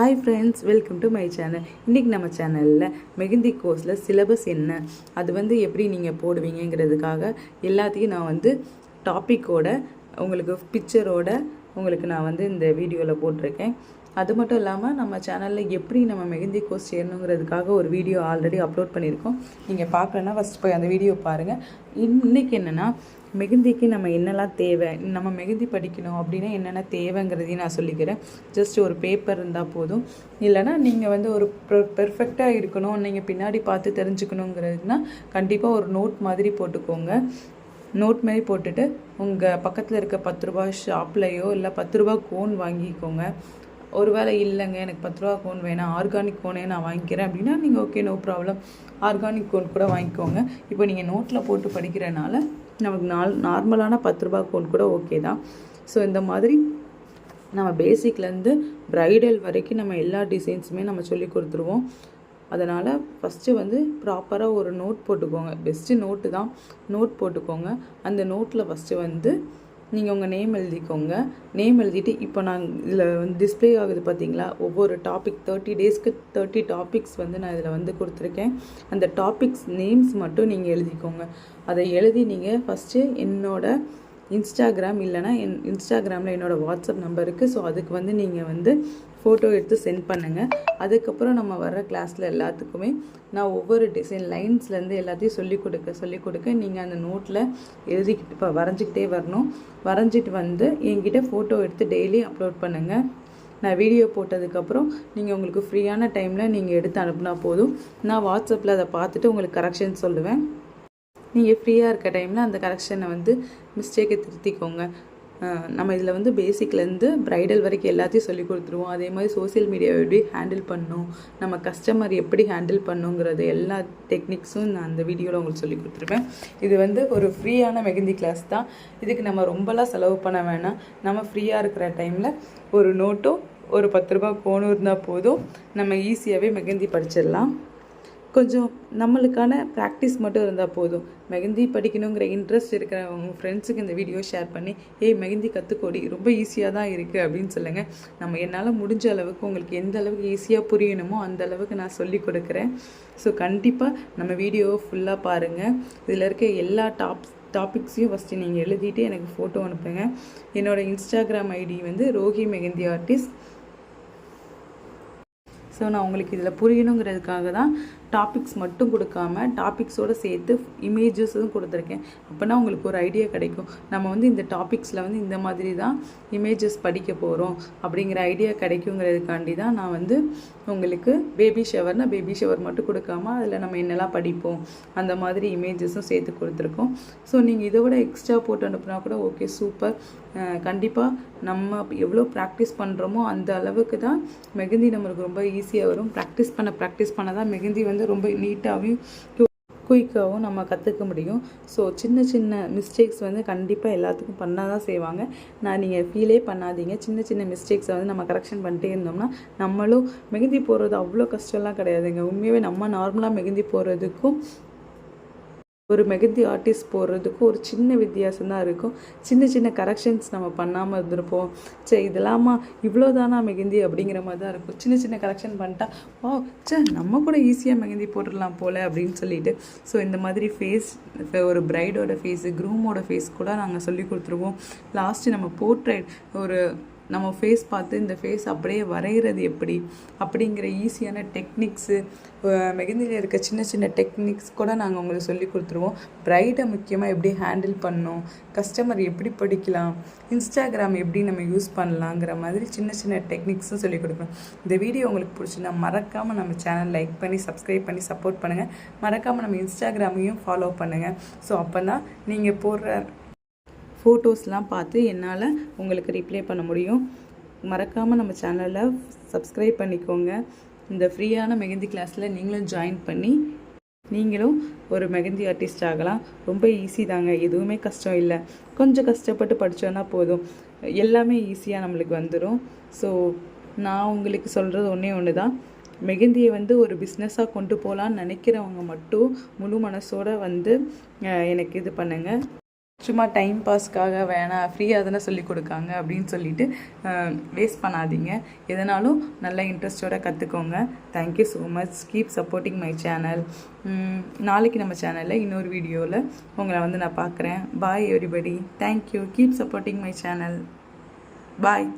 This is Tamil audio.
Hi friends, welcome to my channel. இன்றைக்கி நம்ம சேனலில் மெஹந்தி கோர்ஸில் சிலபஸ் என்ன, அது எப்படி நீங்கள் போடுவீங்கிறதுக்காக எல்லாத்தையும் நான் டாப்பிக்கோட உங்களுக்கு பிக்சரோட உங்களுக்கு நான் இந்த வீடியோவில் போட்டிருக்கேன். அது மட்டும் இல்லாமல் நம்ம சேனலில் எப்படி நம்ம மெஹந்தி கோர்ஸ் சேரணுங்கிறதுக்காக ஒரு வீடியோ ஆல்ரெடி அப்லோட் பண்ணியிருக்கோம். நீங்கள் பார்க்கலன்னா ஃபஸ்ட் போய் அந்த வீடியோ பாருங்கள். இன்றைக்கி என்னென்னா மெஹந்திக்கு நம்ம என்னெல்லாம் தேவை, நம்ம மெஹந்தி படிக்கணும் அப்படின்னா என்னென்ன தேவைங்கிறதையும் நான் சொல்லிக்கிறேன். ஜஸ்ட் ஒரு பேப்பர் இருந்தால் போதும். இல்லைனா நீங்கள் ஒரு பெர்ஃபெக்டாக இருக்கணும், நீங்கள் பின்னாடி பார்த்து தெரிஞ்சுக்கணுங்கிறதுனா கண்டிப்பாக ஒரு நோட் மாதிரி போட்டுக்கோங்க. நோட் மாதிரி போட்டுட்டு உங்கள் பக்கத்தில் இருக்க 10 ரூபா ஷாப்லேயோ இல்லை 10 ரூபா கோன் வாங்கிக்கோங்க. ஒரு வேளை இல்லைங்க எனக்கு 10 ரூபா கோன் வேணாம், ஆர்கானிக் கோனே நான் வாங்கிக்கிறேன் அப்படின்னா நீங்கள் okay, no problem, organic cone கூட வாங்கிக்கோங்க. இப்போ நீங்கள் நோட்டில் போட்டு படிக்கிறனால நமக்கு நார்மலான 10 ரூபா கோன் கூட ஓகே தான். ஸோ இந்த மாதிரி நம்ம பேசிக்லேருந்து ப்ரைடல் வரைக்கும் நம்ம எல்லா டிசைன்ஸுமே நம்ம சொல்லி கொடுத்துருவோம். அதனால் ஃபஸ்ட்டு ப்ராப்பராக ஒரு நோட் போட்டுக்கோங்க. பெஸ்ட்டு நோட்டு தான், நோட் போட்டுக்கோங்க. அந்த நோட்டில் ஃபஸ்ட்டு நீங்கள் உங்கள் நேம் எழுதிக்கோங்க. நேம் எழுதிட்டு இப்போ நான் இதில் டிஸ்பிளே ஆகுது பார்த்தீங்களா, ஒவ்வொரு டாபிக் 30 டேஸ்க்கு 30 டாபிக்ஸ் நான் இதில் கொடுத்துருக்கேன். அந்த டாபிக்ஸ் நேம்ஸ் மட்டும் நீங்கள் எழுதிக்கோங்க. அதை எழுதி நீங்கள் ஃபஸ்ட்டு என்னோடய இன்ஸ்டாகிராம் இல்லைனா இன்ஸ்டாகிராமில் என்னோடய வாட்ஸ்அப் நம்பர் இருக்குது. ஸோ அதுக்கு நீங்கள் ஃபோட்டோ எடுத்து சென்ட் பண்ணுங்கள். அதுக்கப்புறம் நம்ம வர்ற கிளாஸில் எல்லாத்துக்குமே நான் ஒவ்வொரு டிசைன் லைன்ஸ்லேருந்து எல்லாத்தையும் சொல்லிக் கொடுக்க நீங்கள் அந்த நோட்டில் எழுதிக்கிட்டு இப்போ வரைஞ்சிக்கிட்டே வரணும். வரைஞ்சிட்டு என்கிட்ட ஃபோட்டோ எடுத்து டெய்லி அப்லோட் பண்ணுங்கள். நான் வீடியோ போட்டதுக்கப்புறம் நீங்கள் உங்களுக்கு ஃப்ரீயான டைமில் நீங்கள் எடுத்து அனுப்புனா போதும். நான் வாட்ஸ்அப்பில் அதை பார்த்துட்டு உங்களுக்கு கரெக்ஷன் சொல்லுவேன். நீங்கள் ஃப்ரீயாக இருக்க டைமில் அந்த கரெக்ஷனை மிஸ்டேக்கை திருத்திக்கோங்க. நம்ம இதில் பேசிக்லேருந்து ப்ரைடல் வரைக்கும் எல்லாத்தையும் சொல்லி கொடுத்துருவோம். அதே மாதிரி சோசியல் மீடியாவை எப்படி ஹேண்டில் பண்ணணும், நம்ம கஸ்டமர் எப்படி ஹேண்டில் பண்ணுங்கிறது எல்லா டெக்னிக்ஸும் நான் அந்த வீடியோவில் உங்களுக்கு சொல்லி கொடுத்துருப்பேன். இது ஒரு ஃப்ரீயான மெஹந்தி கிளாஸ் தான். இதுக்கு நம்ம ரொம்பலாம் செலவு பண்ண வேணாம். நம்ம ஃப்ரீயாக இருக்கிற டைமில் ஒரு நோட்டும் ஒரு 10 ரூபா கோனும் இருந்தால் போதும், நம்ம ஈஸியாகவே மெஹந்தி படிச்சிடலாம். கொஞ்சம் நம்மளுக்கான ப்ராக்டிஸ் மட்டும் இருந்தால் போதும். மெஹந்தி படிக்கணுங்கிற இன்ட்ரெஸ்ட் இருக்கிற உங்கள் ஃப்ரெண்ட்ஸுக்கு இந்த வீடியோ ஷேர் பண்ணி மெஹந்தி கற்றுக்கோடி, ரொம்ப ஈஸியாக தான் இருக்குது அப்படின்னு சொல்லுங்கள். என்னால் முடிஞ்ச அளவுக்கு உங்களுக்கு எந்த அளவுக்கு ஈஸியாக புரியணுமோ அந்த அளவுக்கு நான் சொல்லி கொடுக்குறேன். ஸோ கண்டிப்பாக நம்ம வீடியோவை ஃபுல்லாக பாருங்கள். இதில் இருக்க எல்லா டாபிக்ஸையும் ஃபஸ்ட்டு நீங்கள் எழுதிட்டு எனக்கு ஃபோட்டோ அனுப்புங்க. என்னோடய Instagram ID Rohi mehndi artist. So நான் உங்களுக்கு இதில் புரியணுங்கிறதுக்காக தான் டாபிக்ஸ் மட்டும் கொடுக்காம டாபிக்ஸோடு சேர்த்து இமேஜஸும் கொடுத்துருக்கேன். அப்போனா உங்களுக்கு ஒரு ஐடியா கிடைக்கும். நம்ம இந்த டாபிக்ஸில் இந்த மாதிரி தான் இமேஜஸ் படிக்க போகிறோம் அப்படிங்கிற ஐடியா கிடைக்குங்கிறதுக்காண்டி தான் நான் உங்களுக்கு பேபி ஷவர் மட்டும் கொடுக்காம அதில் நம்ம என்னெல்லாம் படிப்போம் அந்த மாதிரி இமேஜஸும் சேர்த்து கொடுத்துருக்கோம். ஸோ நீங்கள் இதை விட எக்ஸ்ட்ரா போட்டு அனுப்புனா கூட ஓகே, சூப்பர். கண்டிப்பாக நம்ம எவ்வளோ ப்ராக்டிஸ் பண்ணுறோமோ அந்த அளவுக்கு தான் மெஹந்தி நம்மளுக்கு ரொம்ப ஈஸியாக வரும். ப்ராக்டிஸ் பண்ண தான் மெஹந்தி ரொம்ப நீட்டாகவும் குயிக்காகவும் நம்ம கற்றுக்க முடியும். ஸோ சின்ன சின்ன மிஸ்டேக்ஸ் கண்டிப்பாக எல்லாத்துக்கும் பண்ணால் தான் செய்வாங்க. நீங்கள் ஃபீலே பண்ணாதீங்க. சின்ன சின்ன மிஸ்டேக்ஸை நம்ம கரெக்ஷன் பண்ணிட்டே இருந்தோம்னா நம்மளும் மெஹந்தி போடுறது அவ்வளோ கஷ்டம்லாம் கிடையாதுங்க. உண்மையாகவே நம்ம நார்மலாக மெஹந்தி போடுறதுக்கும் ஒரு மெஹந்தி ஆர்டிஸ்ட் போடுறதுக்கும் ஒரு சின்ன வித்தியாசம் தான் இருக்கும். சின்ன சின்ன கரெக்ஷன்ஸ் நம்ம பண்ணாமல் இருந்திருப்போம். சரி இதெல்லாமா இவ்வளோதானா மெஹந்தி அப்படிங்கிற மாதிரி தான் இருக்கும். சின்ன சின்ன கரெக்ஷன் பண்ணிட்டா நம்ம கூட ஈஸியாக மெஹந்தி போட்டுடலாம் போல் அப்படின்னு சொல்லிட்டு. ஸோ இந்த மாதிரி ஒரு பிரைடோட ஃபேஸு, க்ரூமோட ஃபேஸ் கூட நாங்கள் சொல்லி கொடுத்துருவோம். லாஸ்ட்டு நம்ம போர்ட்ரேட் நம்ம ஃபேஸ் பார்த்து இந்த ஃபேஸ் அப்படியே வரைகிறது எப்படி அப்படிங்கிற ஈஸியான டெக்னிக்ஸு, மெஹந்தியில் இருக்க சின்ன சின்ன டெக்னிக்ஸ் கூட நாங்கள் உங்களுக்கு சொல்லி கொடுத்துருவோம். ப்ரைடை முக்கியமாக எப்படி ஹேண்டில் பண்ணணும், கஸ்டமர் எப்படி படிக்கலாம், இன்ஸ்டாகிராம் எப்படி நம்ம யூஸ் பண்ணலாங்கிற மாதிரி சின்ன சின்ன டெக்னிக்ஸும் சொல்லிக் கொடுக்குறோம். இந்த வீடியோ உங்களுக்கு பிடிச்சின்னா மறக்காமல் நம்ம சேனல் லைக் பண்ணி சப்ஸ்கிரைப் பண்ணி சப்போர்ட் பண்ணுங்கள். மறக்காமல் நம்ம இன்ஸ்டாகிராமையும் ஃபாலோ பண்ணுங்கள். ஸோ அப்போ தான் நீங்கள் போடுற ஃபோட்டோஸ்லாம் பார்த்து என்னால் உங்களுக்கு ரிப்ளை பண்ண முடியும். மறக்காமல் நம்ம சேனலை சப்ஸ்கிரைப் பண்ணிக்கோங்க. இந்த ஃப்ரீயான மெஹந்தி கிளாஸில் நீங்களும் ஜாயின் பண்ணி நீங்களும் ஒரு மெஹந்தி ஆர்டிஸ்ட் ஆகலாம். ரொம்ப ஈஸி தாங்க, எதுவுமே கஷ்டம் இல்லை. கொஞ்சம் கஷ்டப்பட்டு படித்தோன்னா போதும், எல்லாமே ஈஸியாக நம்மளுக்கு வந்துடும். ஸோ நான் உங்களுக்கு சொல்கிறது ஒன்று தான், மெஹந்தியை ஒரு பிஸ்னஸாக கொண்டு போகலான்னு நினைக்கிறவங்க மட்டும் முழு மனசோடு எனக்கு இது பண்ணுங்கள். சும்மா டைம் பாஸ்க்காக வேணாம், ஃப்ரீயாக தானே சொல்லி கொடுக்காங்க அப்படின்னு சொல்லிட்டு வேஸ்ட் பண்ணாதீங்க. எதனாலும் நல்லா இன்ட்ரெஸ்டோட கற்றுக்கோங்க. Thank you so much. Keep supporting my channel. நாளைக்கு நம்ம சேனலில் இன்னொரு வீடியோவில் உங்களை வந்து நான் பார்க்குறேன். Bye everybody. Thank you. Keep supporting my channel. Bye.